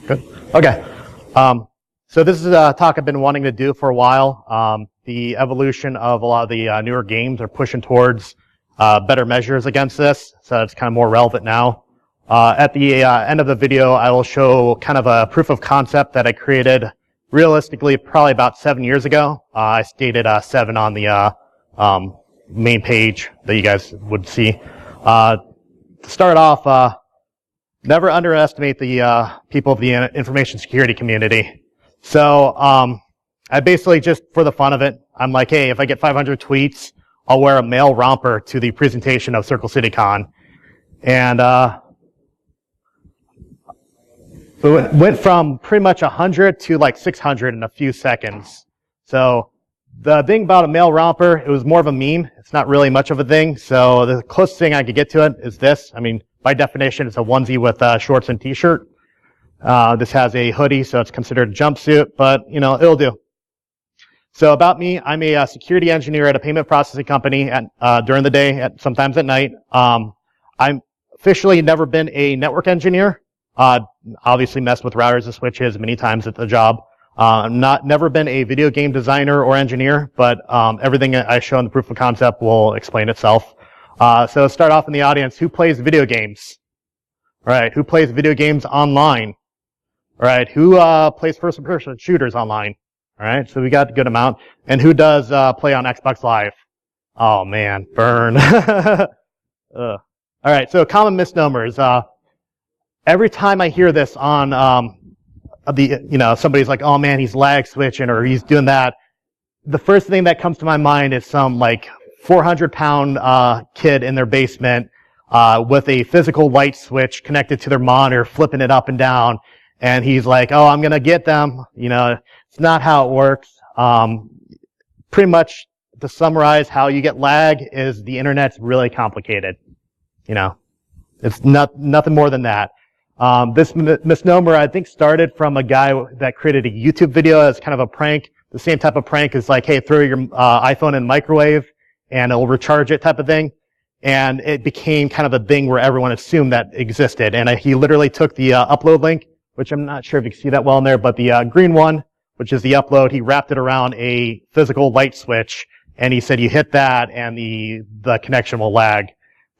Good. Okay. So this is a talk I've been wanting to do for a while. The evolution of a lot of the newer games are pushing towards better measures against this, so it's kind of more relevant now. At the end of the video, I will show kind of a proof of concept that I created realistically probably about 7 years ago. I stated 7 on the main page that you guys would see. To start off, never underestimate the people of the information security community. So I basically just, for the fun of it, I'm like, hey, if I get 500 tweets, I'll wear a male romper to the presentation of CircleCityCon. And so it went from pretty much 100 to like 600 in a few seconds. So the thing about a male romper, it was more of a meme. It's not really much of a thing. So the closest thing I could get to it is this. I mean, by definition, it's a onesie with shorts and t-shirt. This has a hoodie, so it's considered a jumpsuit, but, you know, it'll do. So about me, I'm a security engineer at a payment processing company during the day, sometimes at night. I'm officially never been a network engineer. Obviously messed with routers and switches many times at the job. Never been a video game designer or engineer, but everything I show in the proof of concept will explain itself. So start off in the audience, who plays video games? All right, who plays video games online? All right, who plays first-person shooters online? All right, so we got a good amount. And who does play on Xbox Live? Oh man, burn. All right, so common misnomers. Every time I hear this on somebody's like, oh man, he's lag switching or he's doing that, the first thing that comes to my mind is some like 400-pound kid in their basement with a physical light switch connected to their monitor, flipping it up and down, and he's like, oh, I'm gonna get them. You know, it's not how it works. Pretty much to summarize, how you get lag is the internet's really complicated. You know, it's nothing more than that. This misnomer, I think, started from a guy that created a YouTube video as kind of a prank. The same type of prank is like, hey, throw your iPhone in the microwave and it'll recharge it type of thing. And it became kind of a thing where everyone assumed that existed. And he literally took the upload link, which I'm not sure if you can see that well in there, but the green one, which is the upload, he wrapped it around a physical light switch, and he said you hit that and the connection will lag.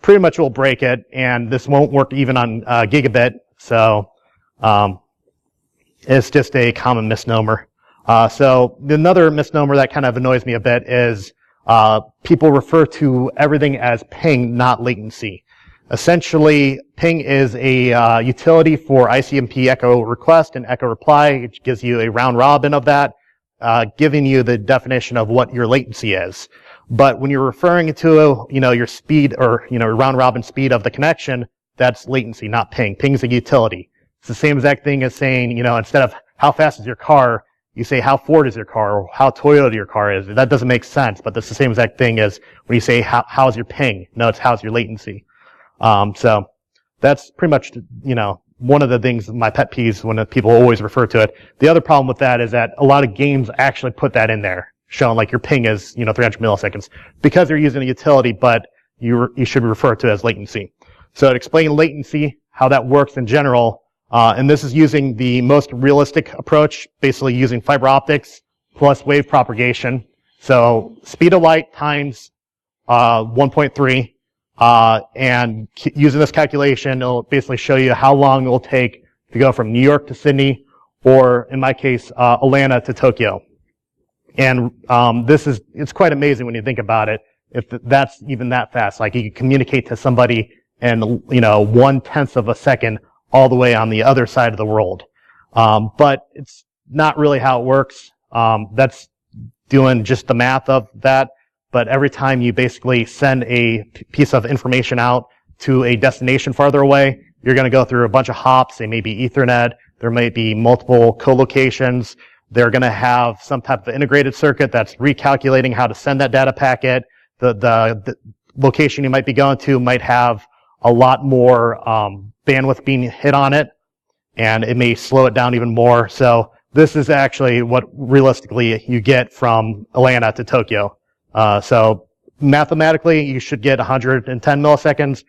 Pretty much will break it, and this won't work even on gigabit. So it's just a common misnomer. So another misnomer that kind of annoys me a bit is people refer to everything as ping, not latency. Essentially, ping is a utility for ICMP echo request and echo reply, which gives you a round robin of that, giving you the definition of what your latency is. But when you're referring to, your speed or, round robin speed of the connection, that's latency, not ping. Ping is a utility. It's the same exact thing as saying, instead of how fast is your car, you say how Ford is your car or how Toyota your car is. That doesn't make sense, but that's the same exact thing as when you say how's your ping. No, it's how's your latency. So that's pretty much, one of the things, my pet peeves when people always refer to it. The other problem with that is that a lot of games actually put that in there, showing like your ping is, 300 milliseconds because they're using a utility, but you should refer to it as latency. So to explain latency, how that works in general, and this is using the most realistic approach, basically using fiber optics plus wave propagation. So speed of light times 1.3, and using this calculation, it'll basically show you how long it will take to go from New York to Sydney, or in my case, Atlanta to Tokyo. And it's quite amazing when you think about it, if that's even that fast. Like you can communicate to somebody in 1/10 of a second all the way on the other side of the world. But it's not really how it works. That's doing just the math of that. But every time you basically send a piece of information out to a destination farther away, you're going to go through a bunch of hops. They may be Ethernet. There may be multiple co-locations. They're going to have some type of integrated circuit that's recalculating how to send that data packet. The location you might be going to might have a lot more bandwidth being hit on it, and it may slow it down even more. So this is actually what realistically you get from Atlanta to Tokyo. So mathematically, you should get 110 milliseconds.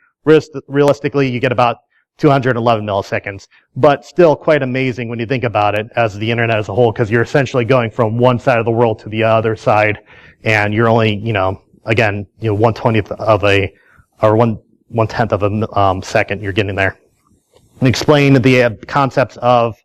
Realistically, you get about 211 milliseconds, but still quite amazing when you think about it as the internet as a whole, because you're essentially going from one side of the world to the other side, and you're only, again, 1/20th of or 1/10 of a second you're getting there. And explain the concepts of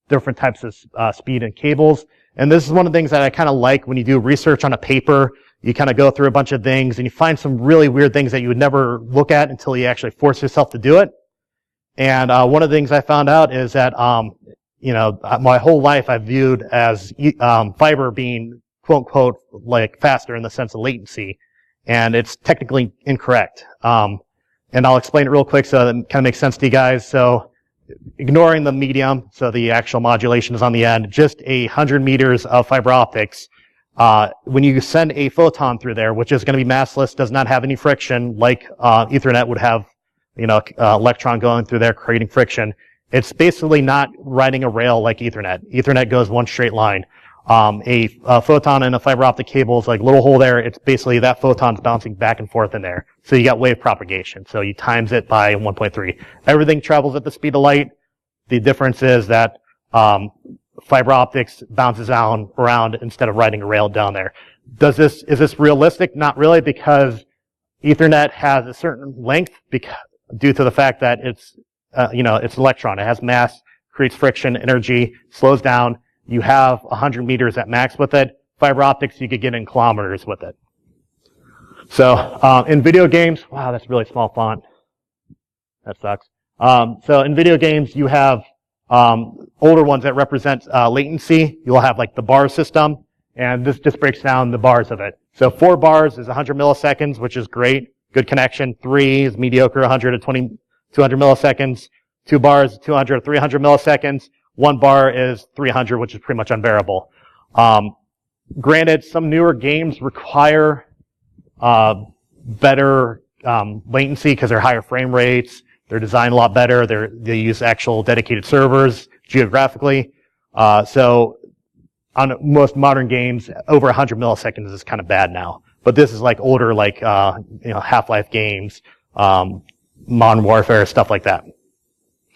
different types of speed and cables. And this is one of the things that I kind of like when you do research on a paper. You kind of go through a bunch of things and you find some really weird things that you would never look at until you actually force yourself to do it. And one of the things I found out is that, my whole life I've viewed as fiber being quote unquote like faster in the sense of latency, and it's technically incorrect. And I'll explain it real quick so that it kind of makes sense to you guys. So, ignoring the medium, so the actual modulation is on the end, just 100 meters of fiber optics. When you send a photon through there, which is going to be massless, does not have any friction, like Ethernet would have, electron going through there creating friction. It's basically not riding a rail like Ethernet. Ethernet goes one straight line. A photon in a fiber optic cable is like a little hole there. It's basically that photon's bouncing back and forth in there. So you got wave propagation. So you times it by 1.3. Everything travels at the speed of light. The difference is that fiber optics bounces around instead of riding a rail down there. Is this realistic? Not really, because Ethernet has a certain length due to the fact that it's an electron. It has mass, creates friction, energy, slows down. You have 100 meters at max with it. Fiber optics, you could get in kilometers with it. So in video games, wow, that's a really small font. That sucks. So in video games, you have older ones that represent latency. You'll have like the bar system, and this just breaks down the bars of it. So 4 bars is 100 milliseconds, which is great, good connection. 3 is mediocre, 100 to 200 milliseconds. 2 bars, 200 to 300 milliseconds. 1 bar is 300, which is pretty much unbearable. Granted, some newer games require better latency because they're higher frame rates. They're designed a lot better. They use actual dedicated servers geographically. So on most modern games, over 100 milliseconds is kind of bad now. But this is like older, like Half-Life games, Modern Warfare, stuff like that.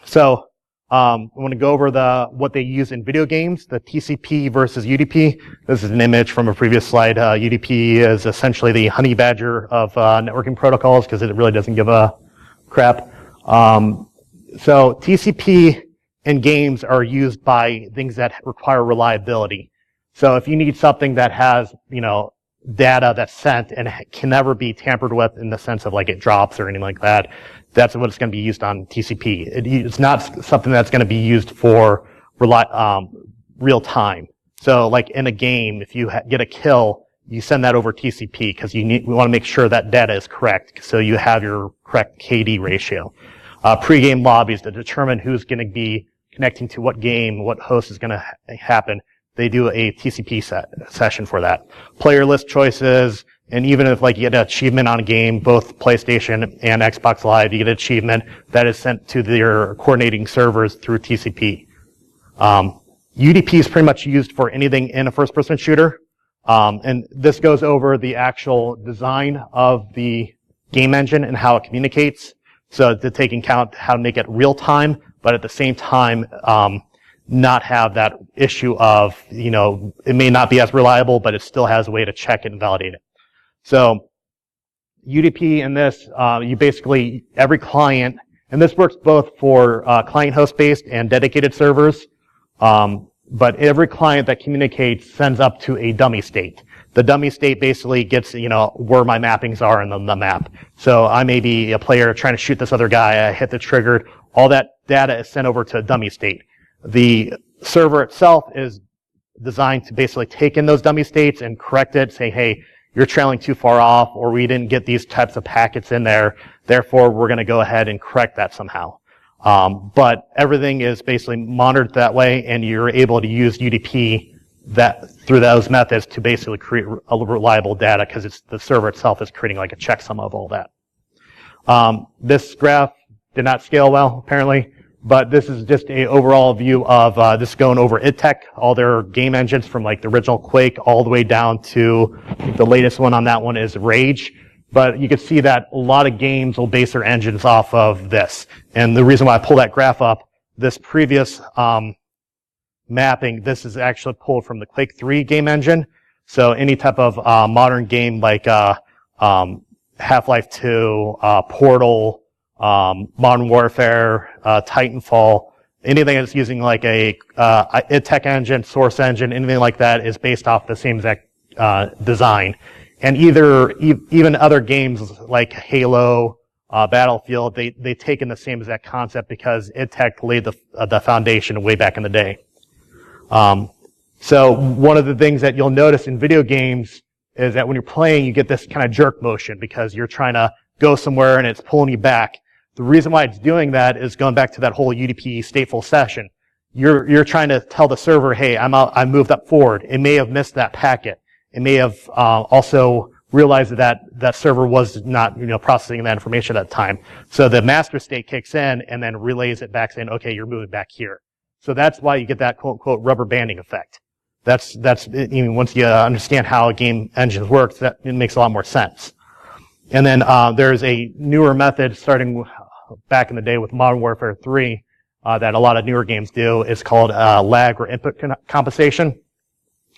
So I want to go over what they use in video games, the TCP versus UDP. This is an image from a previous slide. UDP is essentially the honey badger of networking protocols because it really doesn't give a crap. So TCP in games are used by things that require reliability. So if you need something that has, data that's sent and can never be tampered with in the sense of like it drops or anything like that, that's what it's going to be used on TCP. It's not something that's going to be used for real time. So like in a game, if you get a kill, you send that over TCP because we want to make sure that data is correct. So you have your correct KD ratio. Pre-game lobbies to determine who's going to be connecting to what game, what host is going to happen. They do a TCP session for that. Player list choices, and even if like you get an achievement on a game, both PlayStation and Xbox Live, you get an achievement that is sent to their coordinating servers through TCP. UDP is pretty much used for anything in a first-person shooter. And this goes over the actual design of the game engine and how it communicates. So to take into account how to make it real time, but at the same time, not have that issue of, it may not be as reliable, but it still has a way to check it and validate it. So UDP in this, you basically, every client, and this works both for client host-based and dedicated servers, but every client that communicates sends up to a dummy state. The dummy state basically gets, where my mappings are in the map. So I may be a player trying to shoot this other guy, I hit the trigger, all that data is sent over to a dummy state. The server itself is designed to basically take in those dummy states and correct it, say, hey, you're trailing too far off, or we didn't get these types of packets in there, therefore we're going to go ahead and correct that somehow. But everything is basically monitored that way, and you're able to use UDP through those methods to basically create a reliable data because the server itself is creating like a checksum of all that. This graph did not scale well, apparently. But this is just an overall view of this going over ITech, all their game engines from like the original Quake all the way down to the latest one on that one is Rage. But you can see that a lot of games will base their engines off of this. And the reason why I pull that graph up, this previous mapping, this is actually pulled from the Quake 3 game engine. So any type of modern game like Half-Life 2, Portal, Modern Warfare, Titanfall, anything that's using like a id-Tech engine, Source engine, anything like that is based off the same exact design. And even other games like Halo, Battlefield, they take in the same exact concept because id-Tech laid the foundation way back in the day. So one of the things that you'll notice in video games is that when you're playing, you get this kind of jerk motion because you're trying to go somewhere and it's pulling you back. The reason why it's doing that is going back to that whole UDP stateful session. You're trying to tell the server, hey, I moved up forward. It may have missed that packet. It may have also realized that server was not, processing that information at that time. So the master state kicks in and then relays it back saying, okay, you're moving back here. So that's why you get that quote unquote rubber banding effect. That's once you understand how a game engine works, that it makes a lot more sense. And then there's a newer method starting back in the day with Modern Warfare 3 that a lot of newer games do. It's called lag or input compensation.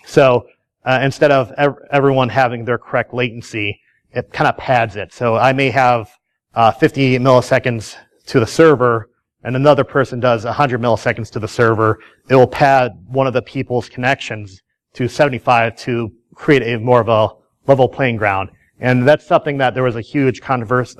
So instead of everyone having their correct latency, it kind of pads it. So I may have 50 milliseconds to the server, and another person does 100 milliseconds to the server. It will pad one of the people's connections to 75 to create a more of a level playing ground. And that's something that there was a huge controversy,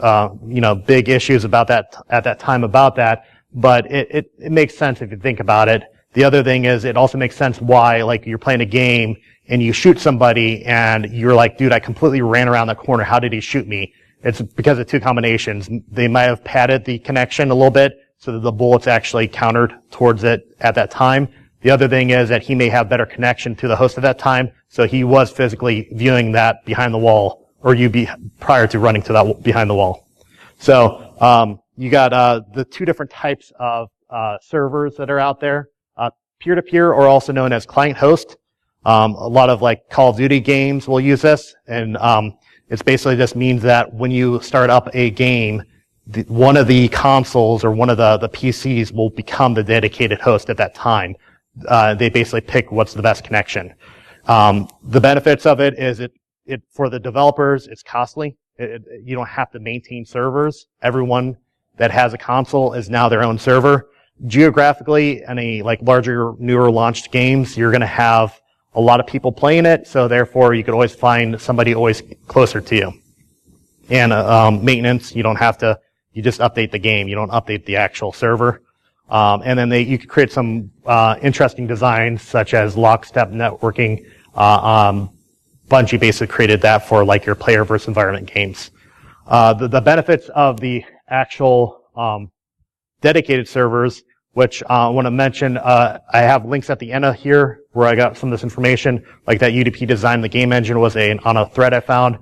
big issues about that at that time about that. But it makes sense if you think about it. The other thing is it also makes sense why, like, you're playing a game and you shoot somebody and you're like, dude, I completely ran around the corner. How did he shoot me? It's because of two combinations. They might have padded the connection a little bit so that the bullets actually countered towards it at that time. The other thing is that he may have better connection to the host at that time, so he was physically viewing that behind the wall, or prior to running to that behind the wall. So you got the two different types of servers that are out there. Peer-to-peer, or also known as client-host. A lot of like Call of Duty games will use this, and it basically just means that when you start up a game, one of the consoles or one of the PCs will become the dedicated host at that time. They basically pick what's the best connection. The benefits of it is it for the developers, it's costly. You don't have to maintain servers. Everyone that has a console is now their own server. Geographically, any like larger, newer launched games, you're going to have a lot of people playing it, so therefore you could always find somebody always closer to you. And maintenance, you don't have to. You just update the game. You don't update the actual server. And then you could create some interesting designs, such as lockstep networking. Bungie basically created that for like your player versus environment games. The benefits of the actual dedicated servers, which I want to mention, I have links at the end of here where I got some of this information, like that UDP design. The game engine was on a thread I found.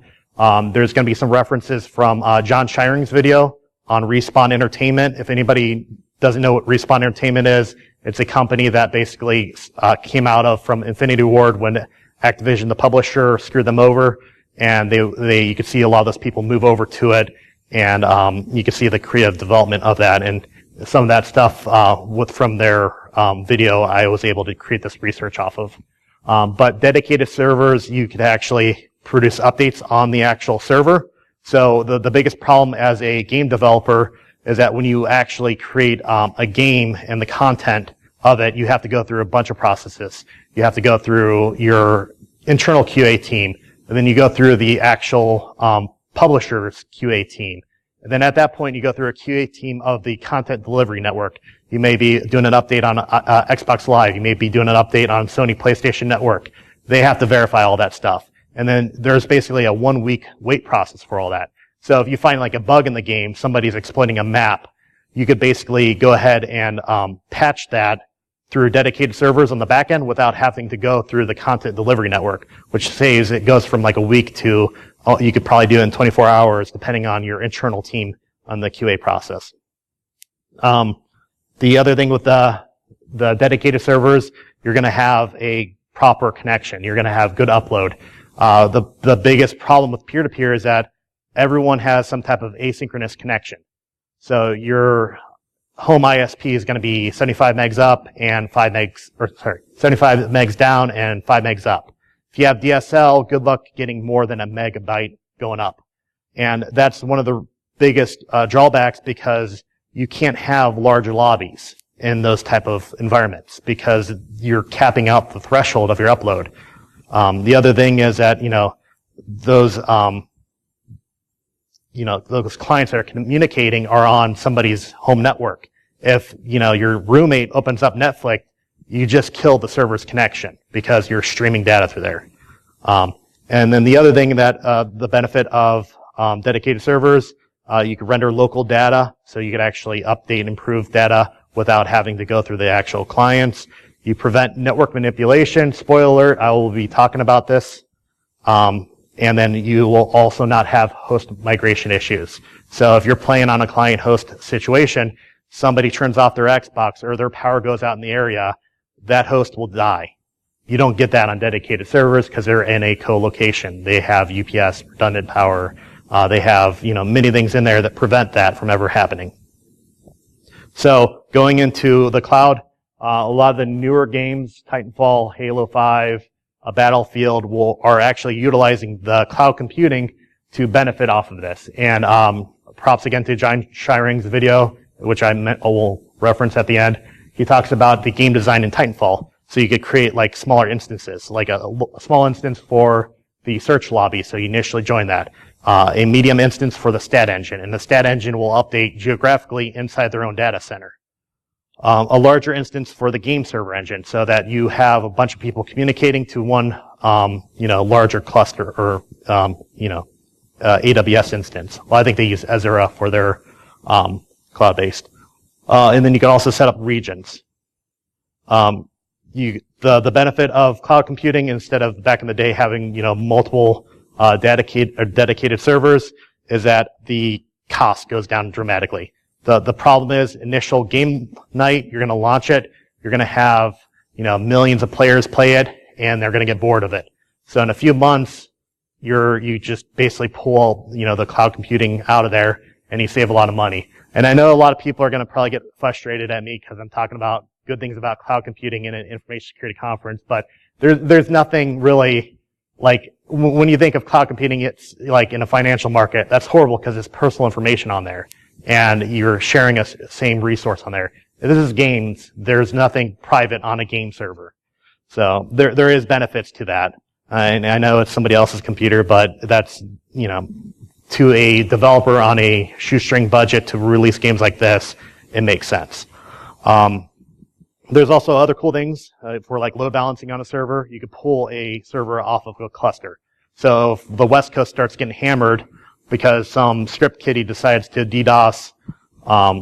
There's going to be some references from John Shiring's video on Respawn Entertainment. If anybody doesn't know what Respawn Entertainment is, it's a company that basically came out from Infinity Ward when Activision, the publisher, screwed them over, and you could see a lot of those people move over to it, and you could see the creative development of that, and some of that stuff from their video I was able to create this research off of. But dedicated servers, you could actually produce updates on the actual server. So the biggest problem as a game developer is that when you actually create a game and the content of it, you have to go through a bunch of processes. You have to go through your internal QA team, and then you go through the actual publisher's QA team. And then at that point, you go through a QA team of the content delivery network. You may be doing an update on Xbox Live. You may be doing an update on Sony PlayStation Network. They have to verify all that stuff. And then there's basically a 1-week wait process for all that. So if you find like a bug in the game, somebody's exploiting a map, you could basically go ahead and patch that through dedicated servers on the back end without having to go through the content delivery network, which saves it goes from like a week to you could probably do it in 24 hours depending on your internal team on the QA process. The other thing with the dedicated servers, you're going to have a proper connection. You're going to have good upload. The biggest problem with peer-to-peer is that everyone has some type of asynchronous connection. So your home ISP is going to be 75 megs up and 75 megs down and 5 megs up. If you have DSL, good luck getting more than a megabyte going up. And that's one of the biggest drawbacks, because you can't have larger lobbies in those type of environments because you're capping out the threshold of your upload. The other thing is that, those clients that are communicating are on somebody's home network. If, your roommate opens up Netflix, you just kill the server's connection because you're streaming data through there. And then the other thing that, the benefit of, dedicated servers, you can render local data, so you could actually update and improve data without having to go through the actual clients. You prevent network manipulation. Spoiler alert, I will be talking about this. And then you will also not have host migration issues. So if you're playing on a client-host situation, somebody turns off their Xbox or their power goes out in the area, that host will die. You don't get that on dedicated servers because they're in a co-location. They have UPS, redundant power. They have, many things in there that prevent that from ever happening. So going into the cloud, a lot of the newer games, Titanfall, Halo 5, Battlefield, are actually utilizing the cloud computing to benefit off of this. And props again to John Shiring's video, which I will reference at the end. He talks about the game design in Titanfall. So you could create like smaller instances, like a small instance for the search lobby, so you initially join that. A medium instance for the stat engine, and the stat engine will update geographically inside their own data center. A larger instance for the game server engine, so that you have a bunch of people communicating to one, larger cluster or, AWS instance. Well, I think they use Azure for their cloud-based. And then you can also set up regions. The benefit of cloud computing, instead of back in the day having multiple dedicated servers, is that the cost goes down dramatically. The problem is, initial game night, you're going to launch it, you're going to have millions of players play it, and they're going to get bored of it. So in a few months, you just basically pull the cloud computing out of there, and you save a lot of money. And I know a lot of people are going to probably get frustrated at me because I'm talking about good things about cloud computing in an information security conference, but there's nothing really, like, when you think of cloud computing, it's like in a financial market, that's horrible because it's personal information on there, and you're sharing a same resource on there. If this is games, there's nothing private on a game server. So there is benefits to that. And I know it's somebody else's computer, but that's, to a developer on a shoestring budget to release games like this, it makes sense. There's also other cool things for like load balancing on a server. You could pull a server off of a cluster. So if the West Coast starts getting hammered because some script kiddie decides to DDoS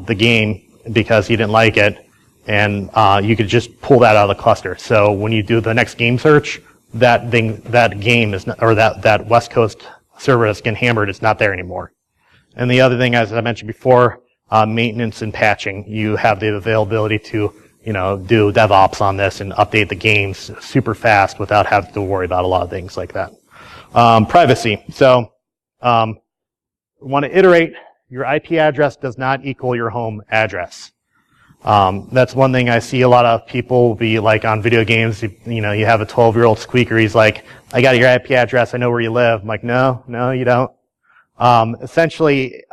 the game because he didn't like it, and you could just pull that out of the cluster. So when you do the next game search, that game is not, or that West Coast server that's getting hammered is not there anymore. And the other thing, as I mentioned before, maintenance and patching. You have the availability to do DevOps on this and update the games super fast without having to worry about a lot of things like that. Privacy. So, want to iterate, your IP address does not equal your home address. That's one thing I see a lot of people be like on video games. You have a 12-year-old squeaker. He's like, I got your IP address. I know where you live. I'm like, no, you don't. Essentially,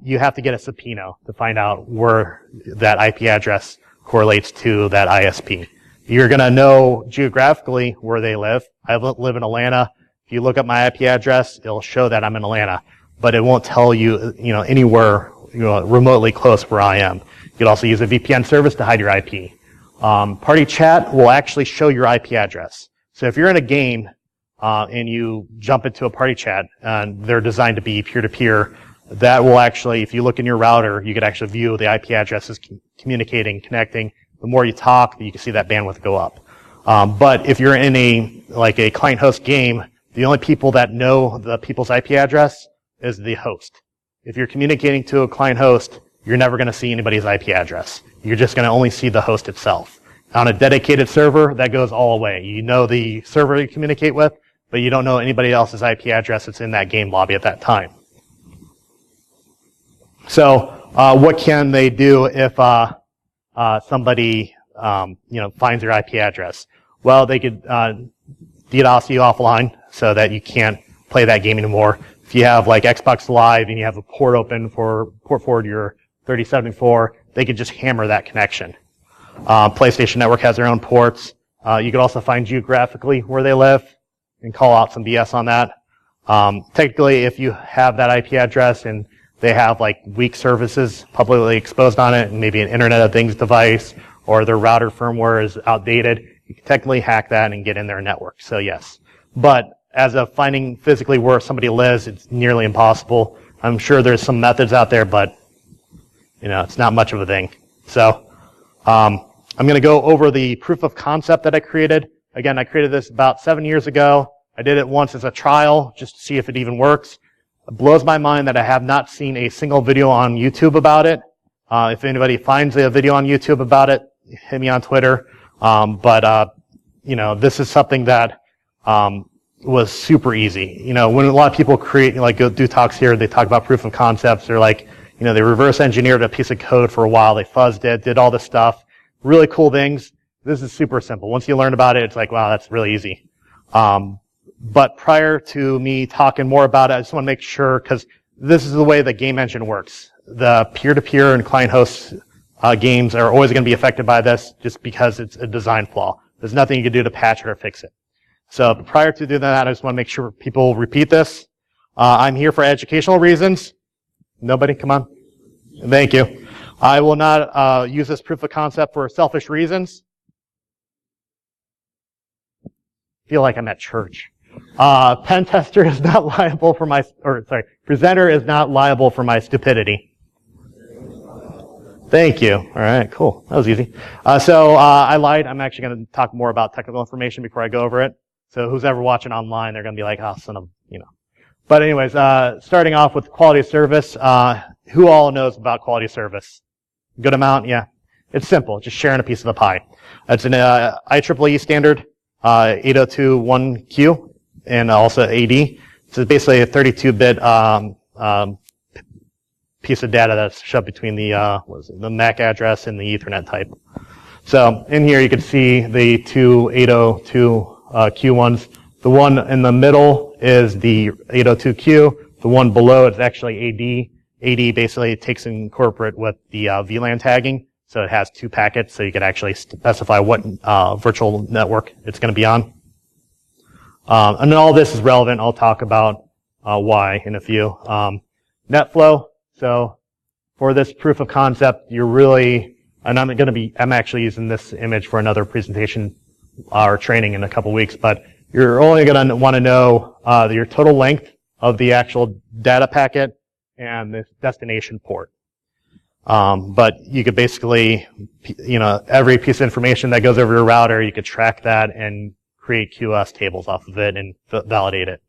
you have to get a subpoena to find out where that IP address correlates to that ISP. You're going to know geographically where they live. I live in Atlanta. If you look up my IP address, it'll show that I'm in Atlanta, but it won't tell you, anywhere, remotely close where I am. You could also use a VPN service to hide your IP. Party chat will actually show your IP address. So if you're in a game, and you jump into a party chat, and they're designed to be peer-to-peer, that will actually, if you look in your router, you could actually view the IP addresses communicating, connecting. The more you talk, you can see that bandwidth go up. But if you're in a client-host game, the only people that know the people's IP address is the host. If you're communicating to a client-host, you're never going to see anybody's IP address. You're just going to only see the host itself. On a dedicated server, that goes all away. You know the server you communicate with, but you don't know anybody else's IP address that's in that game lobby at that time. So what can they do if somebody finds your IP address? Well, they could DDoS you offline so that you can't play that game anymore. If you have like Xbox Live and you have a port open for port forward your 3074, they could just hammer that connection. PlayStation Network has their own ports. You could also find geographically where they live and call out some BS on that. Technically, if you have that IP address and they have like weak services publicly exposed on it, and maybe an Internet of Things device, or their router firmware is outdated, you can technically hack that and get in their network. So yes. But as of finding physically where somebody lives, it's nearly impossible. I'm sure there's some methods out there, but it's not much of a thing. So I'm going to go over the proof of concept that I created. Again, I created this about 7 years ago. I did it once as a trial just to see if it even works. It blows my mind that I have not seen a single video on YouTube about it. If anybody finds a video on YouTube about it, hit me on Twitter. This is something that was super easy. When a lot of people go do talks here, they talk about proof of concepts. They're like, they reverse engineered a piece of code for a while. They fuzzed it, did all this stuff. Really cool things. This is super simple. Once you learn about it, it's like, wow, that's really easy. But prior to me talking more about it, I just want to make sure, because this is the way the game engine works. The peer-to-peer and client-host games are always going to be affected by this just because it's a design flaw. There's nothing you can do to patch it or fix it. So prior to doing that, I just want to make sure people repeat this. I'm here for educational reasons. Nobody? Come on. Thank you. I will not use this proof of concept for selfish reasons. I feel like I'm at church. Pen tester is not liable for presenter is not liable for my stupidity. Thank you. All right, cool. That was easy. I lied. I'm actually going to talk more about technical information before I go over it. So who's ever watching online, they're going to be like, oh, son of, But anyways, starting off with quality of service. Who all knows about quality of service? Good amount? Yeah. It's simple. Just sharing a piece of the pie. It's an IEEE standard, 802.1q, and also AD. So it's basically a 32-bit piece of data that's shoved between the MAC address and the Ethernet type. So in here you can see the two 802Q ones. The one in the middle is the 802Q. The one below is actually AD. AD basically takes and incorporate with the VLAN tagging. So it has two packets, so you can actually specify what virtual network it's going to be on. And all this is relevant. I'll talk about why in a few. Netflow. So for this proof of concept, I'm actually using this image for another presentation or training in a couple weeks, but you're only going to want to know your total length of the actual data packet and the destination port. But you could basically, every piece of information that goes over your router, you could track that and create QoS tables off of it and validate it.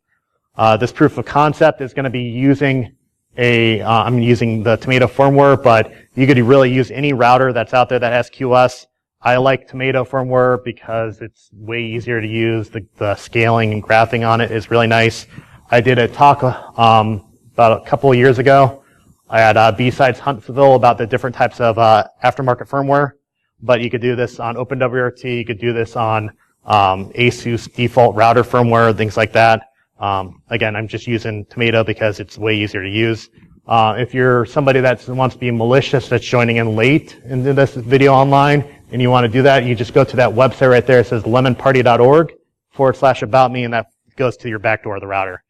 This proof of concept is going to be using I'm using the Tomato firmware, but you could really use any router that's out there that has QoS. I like Tomato firmware because it's way easier to use. The scaling and graphing on it is really nice. I did a talk about a couple of years ago at B-Sides Huntsville about the different types of aftermarket firmware. But you could do this on OpenWRT. You could do this on ASUS default router firmware, things like that. Again, I'm just using Tomato because it's way easier to use. If you're somebody that wants to be malicious that's joining in late into this video online and you want to do that, you just go to that website right there. It says lemonparty.org/about me, and that goes to your backdoor of the router.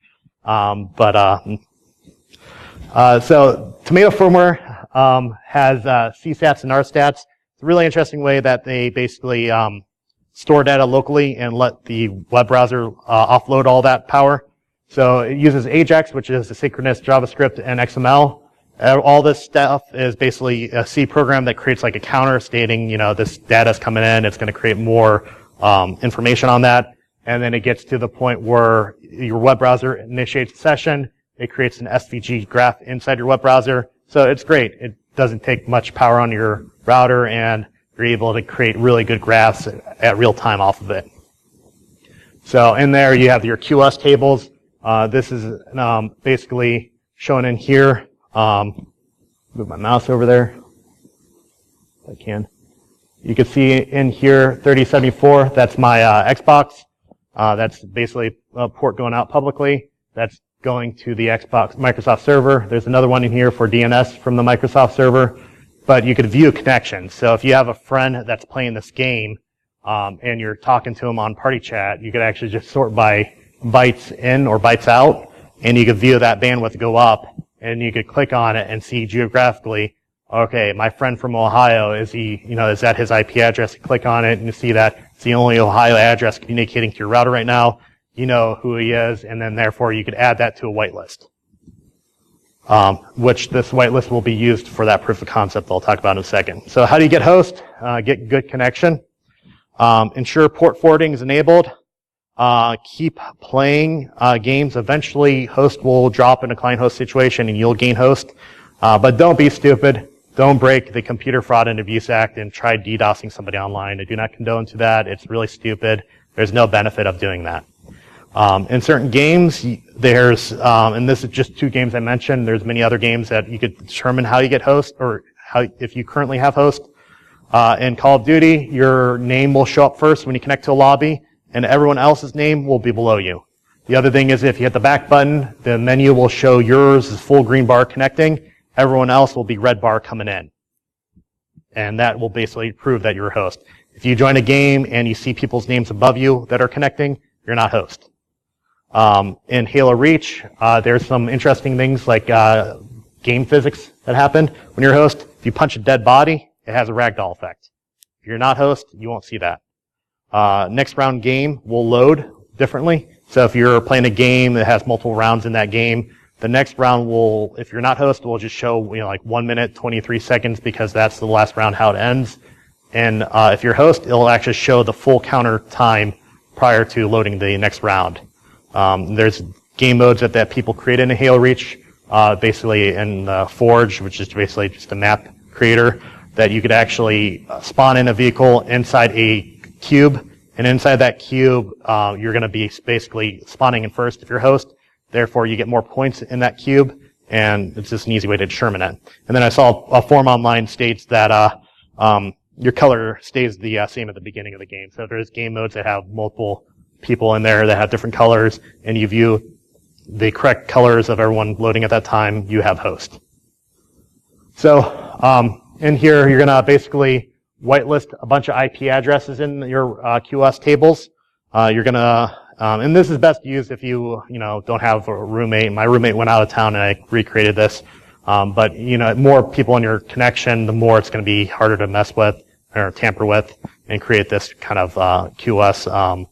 So Tomato firmware has Cstats and Rstats. It's a really interesting way that they basically store data locally and let the web browser offload all that power. So it uses AJAX, which is asynchronous JavaScript and XML. All this stuff is basically a C program that creates like a counter stating, this data's coming in, it's going to create more information on that. And then it gets to the point where your web browser initiates a session. It creates an SVG graph inside your web browser. So it's great. It doesn't take much power on your router, and you're able to create really good graphs at real time off of it. So in there you have your QoS tables. This is basically shown in here. move my mouse over there if I can. You can see in here 3074, that's my Xbox. That's basically a port going out publicly. That's going to the Xbox Microsoft server. There's another one in here for DNS from the Microsoft server. But you could view connections. So if you have a friend that's playing this game and you're talking to them on party chat, you could actually just sort by bytes in or bytes out, and you could view that bandwidth go up, and you could click on it and see geographically, okay, my friend from Ohio, is that his IP address? You click on it and you see that it's the only Ohio address communicating to your router right now. You know who he is, and then therefore you could add that to a whitelist. Which this whitelist will be used for that proof of concept I'll talk about in a second. So how do you get host? Get good connection. Ensure port forwarding is enabled. Keep playing games. Eventually, host will drop in a client-host situation and you'll gain host. But don't be stupid. Don't break the Computer Fraud and Abuse Act and try DDoSing somebody online. I do not condone to that. It's really stupid. There's no benefit of doing that. In certain games, there's, and this is just 2 games I mentioned, there's many other games that you could determine how you get host, or if you currently have host. In Call of Duty, your name will show up first when you connect to a lobby, and everyone else's name will be below you. The other thing is if you hit the back button, the menu will show yours is full green bar connecting, everyone else will be red bar coming in. And that will basically prove that you're a host. If you join a game and you see people's names above you that are connecting, you're not host. In Halo Reach, there's some interesting things like game physics that happen. When you're a host, if you punch a dead body, it has a ragdoll effect. If you're not host, you won't see that. Next round game will load differently. So if you're playing a game that has multiple rounds in that game, the next round will, if you're not host, will just show like 1 minute, 23 seconds because that's the last round how it ends. And if you're host, it'll actually show the full counter time prior to loading the next round. There's game modes that people create in a Halo Reach, basically in Forge, which is basically just a map creator, that you could actually spawn in a vehicle inside a cube, and inside that cube, you're going to be basically spawning in first if you're host. Therefore, you get more points in that cube, and it's just an easy way to determine it. And then I saw a forum online states that your color stays the same at the beginning of the game. So there's game modes that have multiple people in there that have different colors, and you view the correct colors of everyone loading at that time, you have host. So in here, you're going to basically whitelist a bunch of IP addresses in your QoS tables. You're going to, and this is best used if you don't have a roommate. My roommate went out of town, and I recreated this. But more people in your connection, the more it's going to be harder to mess with or tamper with and create this kind of QoS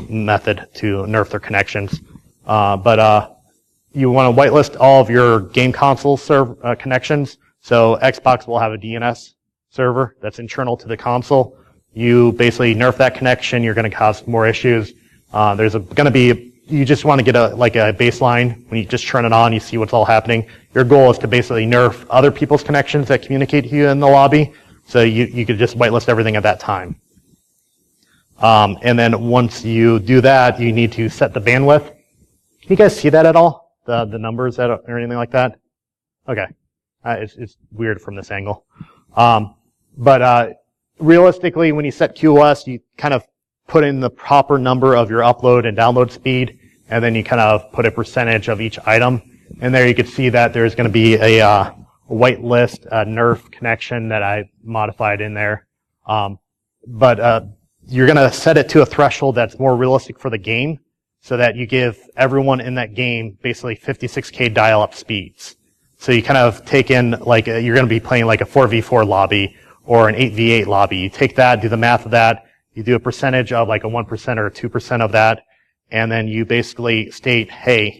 method to nerf their connections. But you want to whitelist all of your game console connections. So Xbox will have a DNS server that's internal to the console. You basically nerf that connection, you're going to cause more issues. There's going to be, you just want to get a baseline. When you just turn it on, you see what's all happening. Your goal is to basically nerf other people's connections that communicate to you in the lobby. So you could just whitelist everything at that time. And then once you do that, you need to set the bandwidth. Can you guys see that at all? The numbers or anything like that? Okay. It's weird from this angle. But realistically, when you set QoS, you kind of put in the proper number of your upload and download speed, and then you kind of put a percentage of each item. And there you can see that there's going to be a whitelist nerf connection that I modified in there. But you're going to set it to a threshold that's more realistic for the game, so that you give everyone in that game basically 56K dial-up speeds. So you kind of take in, like, you're going to be playing like a 4v4 lobby or an 8v8 lobby. You take that, do the math of that, you do a percentage of like a 1% or 2% of that, and then you basically state, hey,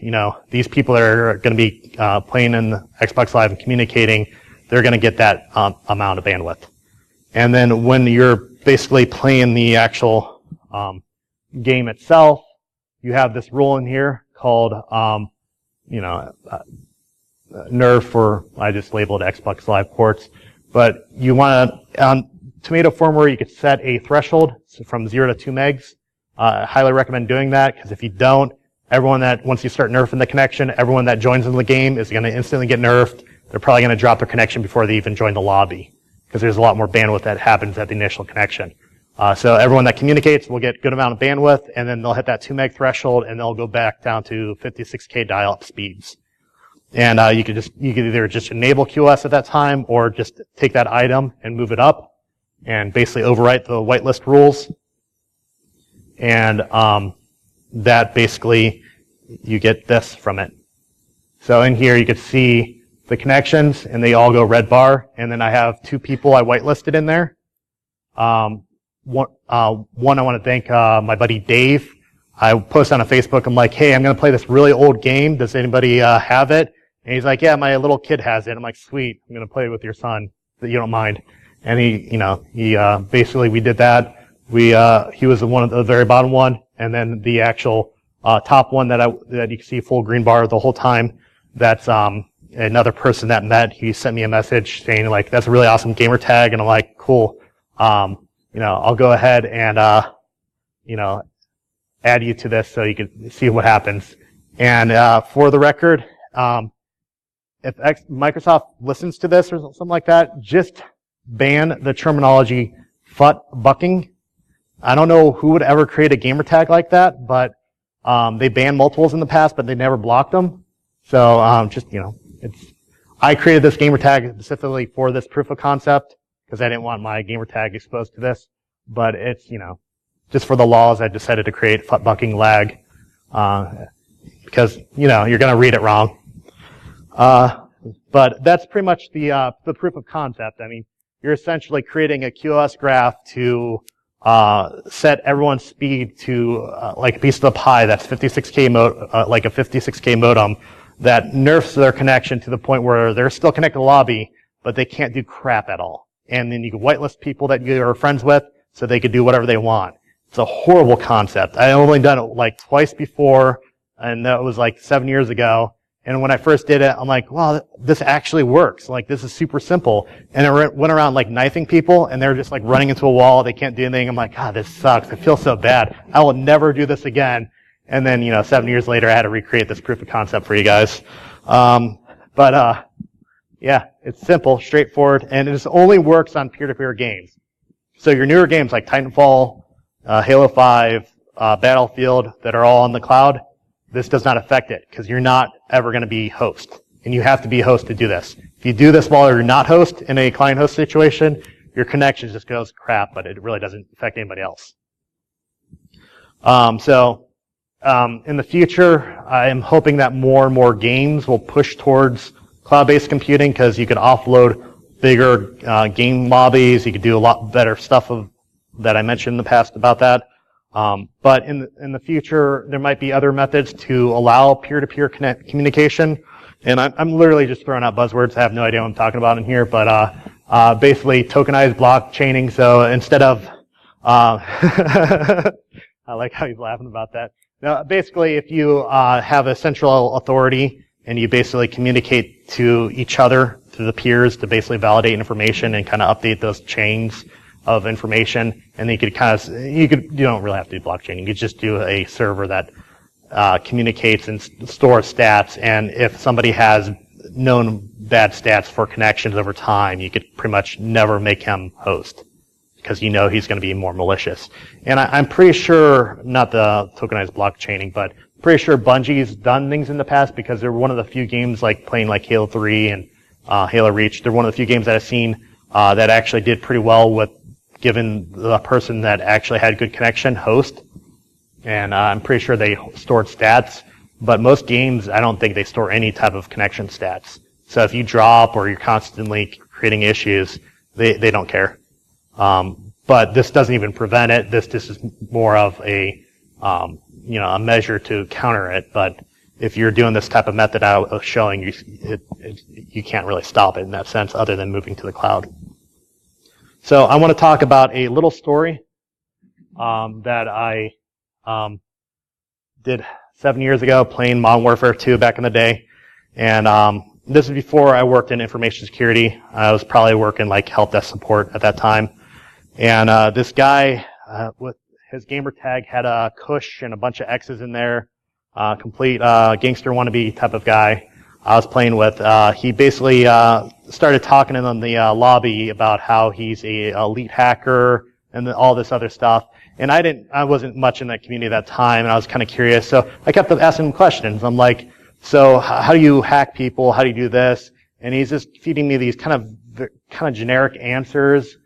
these people that are going to be playing in Xbox Live and communicating, they're going to get that amount of bandwidth. And then when you're basically playing the actual game itself, you have this rule in here called, nerf, or I just labeled Xbox Live ports. But you want to, on Tomato Firmware, you could set a threshold from 0 to 2 megs. I highly recommend doing that, because if you don't, once you start nerfing the connection, everyone that joins in the game is going to instantly get nerfed. they're probably going to drop their connection before they even join the lobby, because there's a lot more bandwidth that happens at the initial connection. So everyone that communicates will get a good amount of bandwidth, and then they'll hit that 2 meg threshold, and they'll go back down to 56K dial-up speeds. And you could either just enable QoS at that time, or just take that item and move it up, and basically overwrite the whitelist rules. And that basically, you get this from it. So in here you could see the connections, and they all go red bar. And then I have 2 people I whitelisted in there. One I want to thank my buddy Dave. I posted on Facebook, I'm like, hey, I'm going to play this really old game. Does anybody have it? And he's like, yeah, my little kid has it. I'm like, sweet, I'm going to play it with your son, that you don't mind. And he basically, we did that. He was the very bottom one, and then the actual top one that you can see full green bar the whole time. That's another person that met. He sent me a message saying, like, that's a really awesome gamer tag, and I'm like, cool. I'll go ahead and add you to this so you can see what happens. And for the record, if Microsoft listens to this or something like that, just ban the terminology FUT bucking. I don't know who would ever create a gamer tag like that, but they banned multiples in the past, but they never blocked them. So I created this gamer tag specifically for this proof of concept because I didn't want my gamer tag exposed to this. But it's, just for the laws, I decided to create FUT bucking lag because, you're going to read it wrong. But that's pretty much the proof of concept. I mean, you're essentially creating a QoS graph to set everyone's speed to like a piece of the pie that's 56K like a 56K modem that nerfs their connection to the point where they're still connected to the lobby, but they can't do crap at all. And then you can whitelist people that you're friends with so they could do whatever they want. It's a horrible concept. I only done it like twice before, and that was like 7 years ago. And when I first did it, I'm like, wow, this actually works. Like, this is super simple. And I went around like knifing people, and they're just like running into a wall. They can't do anything. I'm like, God, this sucks. I feel so bad. I will never do this again. And then, 7 years later, I had to recreate this proof of concept for you guys. Yeah, it's simple, straightforward, and it only works on peer-to-peer games. So your newer games like Titanfall, Halo 5, Battlefield that are all on the cloud, this does not affect it because you're not ever going to be host. And you have to be host to do this. If you do this while you're not host in a client-host situation, your connection just goes crap, but it really doesn't affect anybody else. In the future, I am hoping that more and more games will push towards cloud-based computing because you could offload bigger game lobbies. You could do a lot better stuff that I mentioned in the past about that. But in the future, there might be other methods to allow peer-to-peer communication. And I'm literally just throwing out buzzwords. I have no idea what I'm talking about in here. But basically, tokenized blockchaining. So instead of I like how he's laughing about that. Now, basically, if you have a central authority and you basically communicate to each other, to the peers, to basically validate information and kind of update those chains of information, and then you don't really have to do blockchain. You could just do a server that communicates and stores stats, and if somebody has known bad stats for connections over time, you could pretty much never make him host because he's going to be more malicious. And I'm pretty sure, not the tokenized blockchaining, but pretty sure Bungie's done things in the past because they're one of the few games like playing like Halo 3 and Halo Reach. They're one of the few games that I've seen that actually did pretty well with giving the person that actually had good connection host. And I'm pretty sure they stored stats. But most games, I don't think they store any type of connection stats. So if you drop or you're constantly creating issues, they don't care. But this doesn't even prevent it. This is more of a a measure to counter it. But if you're doing this type of method I was showing you, you can't really stop it in that sense other than moving to the cloud. So I want to talk about a little story that I did 7 years ago playing Modern Warfare 2 back in the day. And this is before I worked in information security. I was probably working like help desk support at that time. And this guy with his gamer tag had a Kush and a bunch of X's in there, complete gangster wannabe type of guy. I was playing with. He basically started talking in the lobby about how he's a elite hacker and all this other stuff. And I wasn't much in that community at that time, and I was kind of curious. So I kept asking him questions. I'm like, so how do you hack people? How do you do this? And he's just feeding me these kind of generic answers.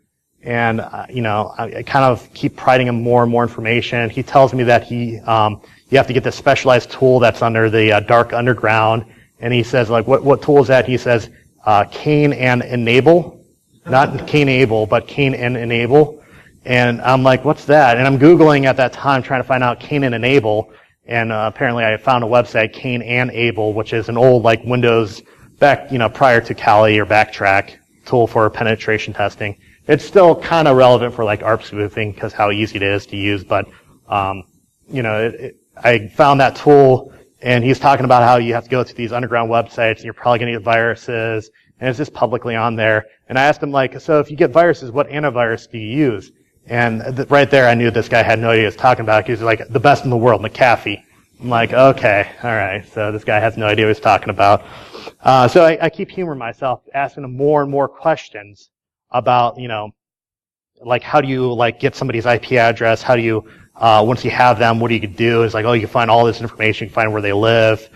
And, I kind of keep providing him more and more information. He tells me that you have to get this specialized tool that's under the dark underground. And he says, like, what tool is that? He says, Cain and Enable. Not Cain Able, but Cain and Enable. And I'm like, what's that? And I'm Googling at that time trying to find out Cain and Enable. And apparently I found a website, Cain and Able, which is an old, like, Windows back, prior to Kali or Backtrack tool for penetration testing. It's still kind of relevant for like ARP spoofing because how easy it is to use. But, I found that tool, and he's talking about how you have to go to these underground websites and you're probably going to get viruses, and it's just publicly on there. And I asked him, like, so if you get viruses, what antivirus do you use? And right there, I knew this guy had no idea what he was talking about. He was like, the best in the world, McAfee. I'm like, okay, all right. So this guy has no idea what he's talking about. So I keep humoring myself, asking him more and more questions about, like, how do you, like, get somebody's IP address? How do you, once you have them, what do you do? It's like, oh, you can find all this information, you can find where they live.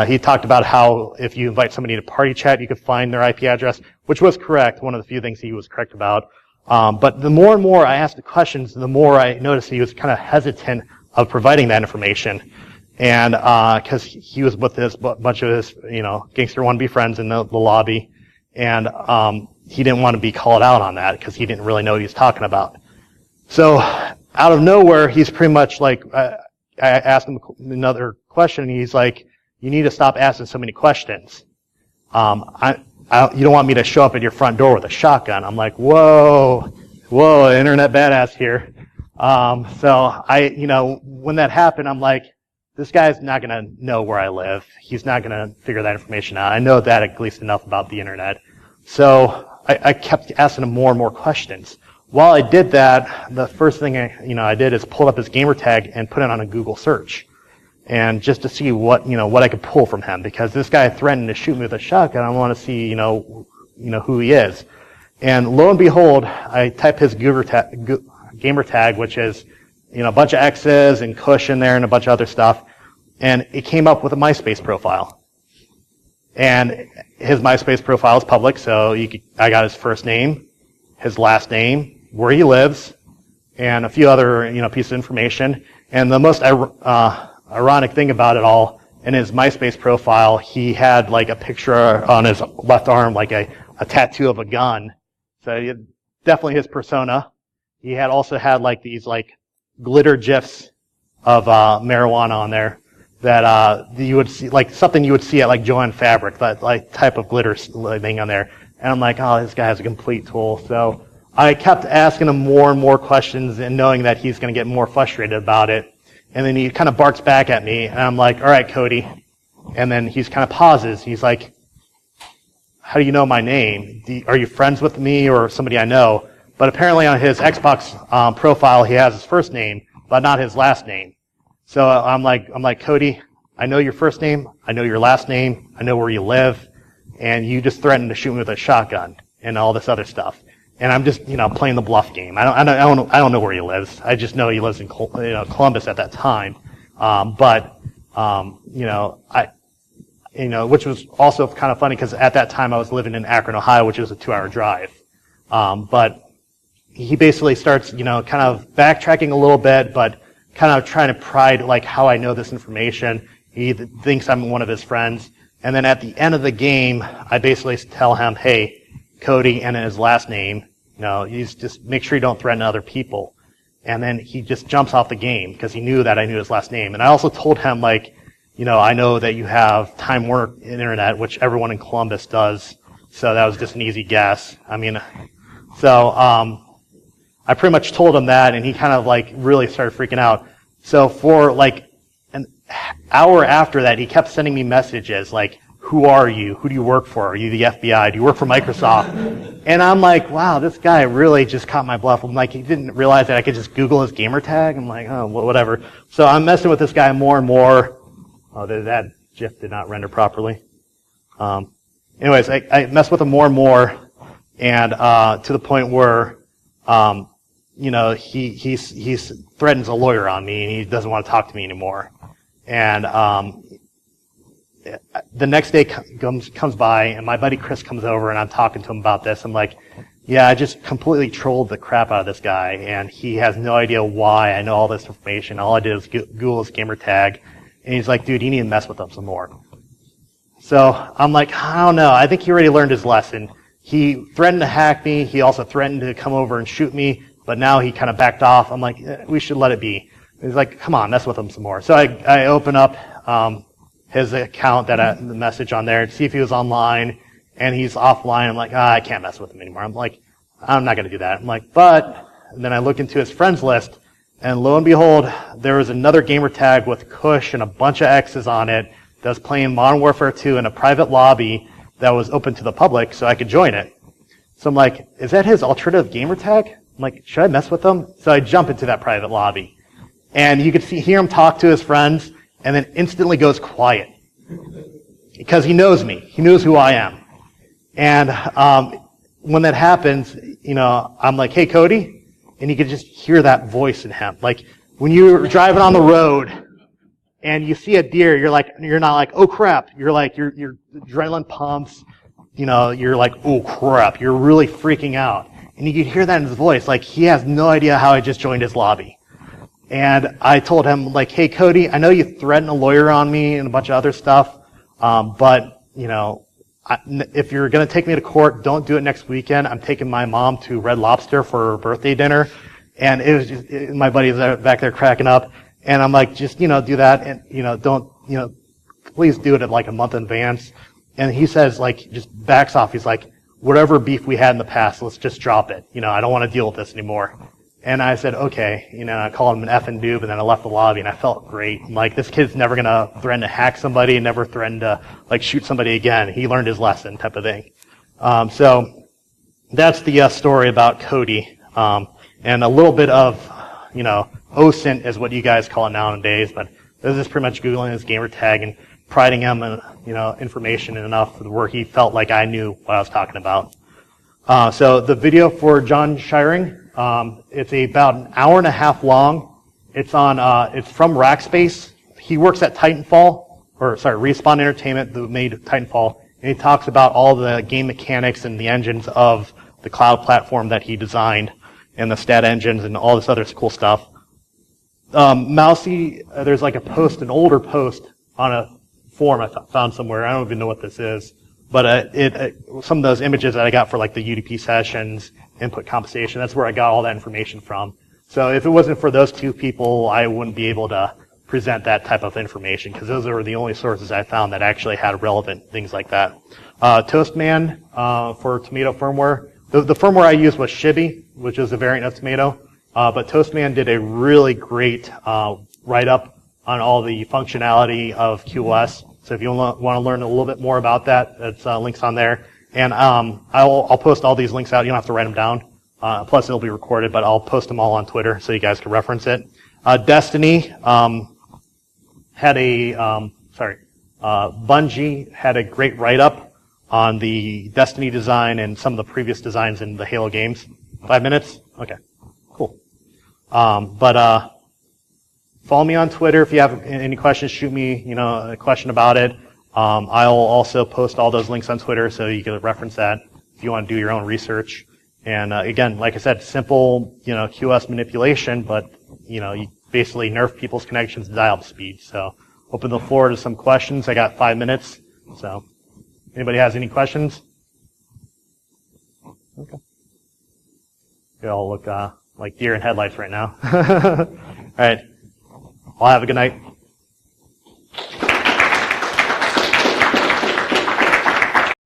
He talked about how if you invite somebody to party chat, you could find their IP address, which was correct, one of the few things he was correct about. But the more and more I asked the questions, the more I noticed he was kind of hesitant of providing that information. And, cause he was with this bunch of his, gangster wannabe friends in the lobby. And, he didn't want to be called out on that because he didn't really know what he was talking about. So out of nowhere, he's pretty much like, I asked him another question, and he's like, you need to stop asking so many questions. You don't want me to show up at your front door with a shotgun. I'm like, whoa, internet badass here. So when that happened, I'm like, this guy's not going to know where I live. He's not going to figure that information out. I know that at least enough about the internet. So I kept asking him more and more questions. While I did that, the first thing I did is pull up his gamer tag and put it on a Google search, and just to see what I could pull from him, because this guy threatened to shoot me with a shotgun. I want to see who he is. And lo and behold, I type his gamer tag, which is a bunch of X's and Kush in there and a bunch of other stuff, and it came up with a MySpace profile. And his MySpace profile is public, so I got his first name, his last name, where he lives, and a few other pieces of information. And the most ironic thing about it all, in his MySpace profile, he had like a picture on his left arm, like a tattoo of a gun. So definitely his persona. He also had like these like glitter gifs of marijuana on there that you would see, like something you would see at like Joann Fabric, that like type of glitter thing on there. And I'm like, oh, this guy has a complete tool. So I kept asking him more and more questions, and knowing that he's going to get more frustrated about it. And then he kind of barks back at me, and I'm like, all right, Cody. And then he's kind of pauses. He's like, how do you know my name? Are you friends with me or somebody I know? But apparently on his Xbox profile, he has his first name, but not his last name. So I'm like, Cody, I know your first name, I know your last name, I know where you live, and you just threatened to shoot me with a shotgun and all this other stuff. And I'm just, playing the bluff game. I don't know where he lives. I just know he lives in Columbus at that time. Which was also kind of funny because at that time I was living in Akron, Ohio, which is a 2-hour drive. But he basically starts, kind of backtracking a little bit, but kind of trying to pride like how I know this information. He thinks I'm one of his friends. And then at the end of the game, I basically tell him, hey, Cody, and his last name, he's just make sure you don't threaten other people. And then he just jumps off the game because he knew that I knew his last name. And I also told him, like, I know that you have Time Warner Internet, which everyone in Columbus does. So that was just an easy guess. I pretty much told him that, and he kind of like really started freaking out. So for like an hour after that, he kept sending me messages like, who are you? Who do you work for? Are you the FBI? Do you work for Microsoft? And I'm like, wow, this guy really just caught my bluff. I'm like, he didn't realize that I could just Google his gamer tag. I'm like, oh, whatever. So I'm messing with this guy more and more. Oh, that GIF did not render properly. Anyways, I mess with him more and more, and to the point where, he threatens a lawyer on me, and he doesn't want to talk to me anymore. And the next day comes by, and my buddy Chris comes over, and I'm talking to him about this. I'm like, yeah, I just completely trolled the crap out of this guy, and he has no idea why I know all this information. All I did was Google his gamer tag, and he's like, dude, you need to mess with him some more. So I'm like, I don't know. I think he already learned his lesson. He threatened to hack me. He also threatened to come over and shoot me, but now he kind of backed off. I'm like, we should let it be. He's like, come on, mess with him some more. So I open up his account, the message on there, to see if he was online, and he's offline. I'm like, I can't mess with him anymore. I'm like, I'm not going to do that. I'm like, and then I look into his friends list, and lo and behold, there was another gamer tag with Kush and a bunch of X's on it that was playing Modern Warfare 2 in a private lobby that was open to the public, so I could join it. So I'm like, is that his alternative gamer tag? I'm like, should I mess with him? So I jump into that private lobby. And you could hear him talk to his friends, and then instantly goes quiet. Because he knows me. He knows who I am. And when that happens, I'm like, hey, Cody. And you could just hear that voice in him. Like, when you're driving on the road, and you see a deer, you're not like, oh crap. You're like, your adrenaline pumps. You're like, oh crap. You're really freaking out. And you could hear that in his voice. Like, he has no idea how I just joined his lobby. And I told him, like, hey, Cody, I know you threatened a lawyer on me and a bunch of other stuff, but, if you're going to take me to court, don't do it next weekend. I'm taking my mom to Red Lobster for her birthday dinner. And it was just, my buddy's back there cracking up. And I'm like, just, do that. And, don't, please do it at like a month in advance. And he says, like, just backs off. He's like, whatever beef we had in the past, let's just drop it. I don't want to deal with this anymore. And I said, okay, I called him an effing noob, and then I left the lobby, and I felt great. I'm like, this kid's never gonna threaten to hack somebody, never threaten to, like, shoot somebody again. He learned his lesson, type of thing. So that's the story about Cody. And a little bit of, OSINT is what you guys call it nowadays, but this is pretty much Googling his gamer tag and priding him in, information enough where he felt like I knew what I was talking about. So the video for John Shiring, it's about an hour and a half long. It's from Rackspace. He works at Respawn Entertainment, who made Titanfall, and he talks about all the game mechanics and the engines of the cloud platform that he designed, and the stat engines and all this other cool stuff. Mousy, there's like an older post on a forum I found somewhere. I don't even know what this is. But some of those images that I got for like the UDP sessions, input compensation, that's where I got all that information from. So if it wasn't for those two people, I wouldn't be able to present that type of information, because those are the only sources I found that actually had relevant things like that. Toastman for Tomato firmware. The firmware I used was Shibby, which is a variant of Tomato. But Toastman did a really great write-up on all the functionality of QoS. So if you want to learn a little bit more about that, it's links on there. And I'll post all these links out. You don't have to write them down. Plus, it'll be recorded, but I'll post them all on Twitter so you guys can reference it. Destiny had Bungie had a great write-up on the Destiny design and some of the previous designs in the Halo games. 5 minutes? Okay, cool. Follow me on Twitter. If you have any questions, shoot me, a question about it. I'll also post all those links on Twitter so you can reference that if you want to do your own research. And again, like I said, simple, QoS manipulation, but you basically nerf people's connections to dial-up speed. So open the floor to some questions. I got 5 minutes. So anybody has any questions? Okay. You all look like deer in headlights right now. All right. Well, have a good night.